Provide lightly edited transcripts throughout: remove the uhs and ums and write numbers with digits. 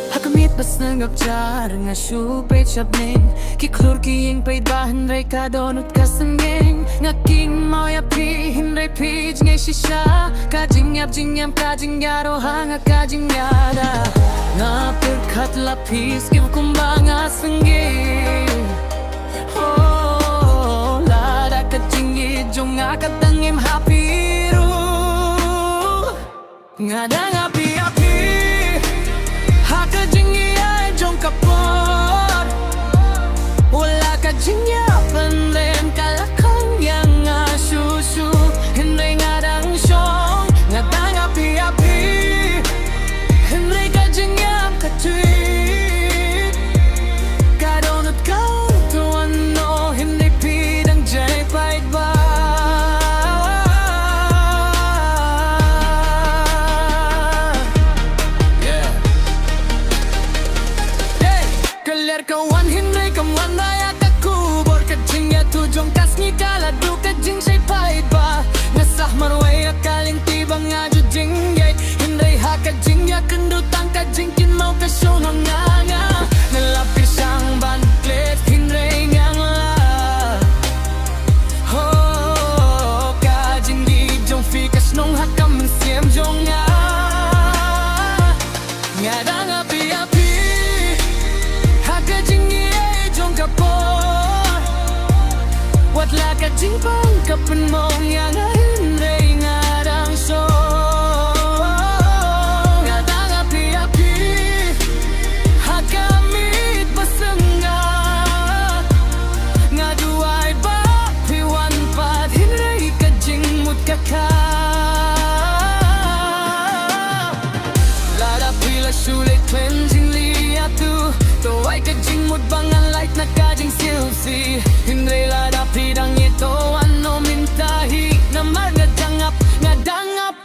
Hakamit bas nangap jar nga syupay chabnin Kiklur kiying paidahan ray kadonot kasangeng Nga king moya pihin ray pij ngay shisha Kajingyap jingyam kajinyaro hanga kajinyada Nga perkat lapis kim kumbanga sangging Oh, lada kajingid yung nga katangim hapiru Nga da nga pi-api Haka jingi ay jong kapot Wala ka jingyapan rin kalakang yang nga susu Hindi nga dang syong Nga tanga pi-api Hindi ka jingyap ka tweet Kadonot ka to ano Hindi pidang jay pait ba Kaler kawan hindi kaman raya kakubor Kajing ya tujong kasngi kaladu kajing siya'y pahit ba Ngasah marway akaling tibang nga jujing yay Hindi ha kajing ya kendutang kajing kinmaw kasyonong nga nga Nalapir siyang bandklit hindi nga nga Oh, kajing di jong fikas nung hakam siyem jong nga Nga da nga pi-api Wat la ka jing pang kapan mong yang hindi nga dang so Nga da nga pi-api Hakamit basanga Nga duay ba piwan pat hindi ka jing mut kaka Lada pila sulit cleansing liatu Tuway ka jing mut bangan light na ka jing silsi Hindi lada pidang ito ano mintahi Naman nga dangap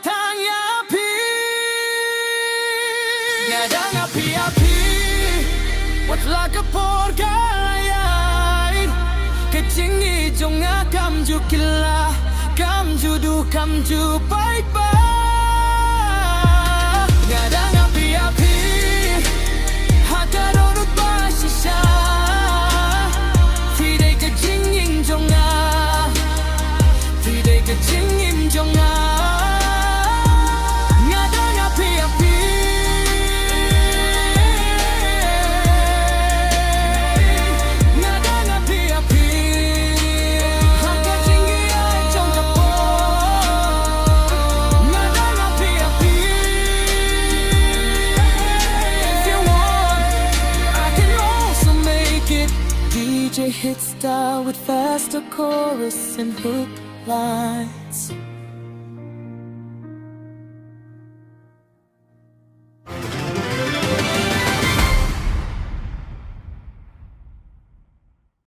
tangapi Nga dangap pi-api Wat la ka por galayan Kajing ijong nga kamju kila Kamju du kamju baik ba Nga dangap pi-api Hakadonut ba shisha Fidei ka jinging jonga Fidei ka jinging jonga Nga da nga pi-api Nga da nga pi-api Haka jingi ay jonga po Nga da nga pi-api If you want, I can also make it DJ hit style with faster chorus and hook lines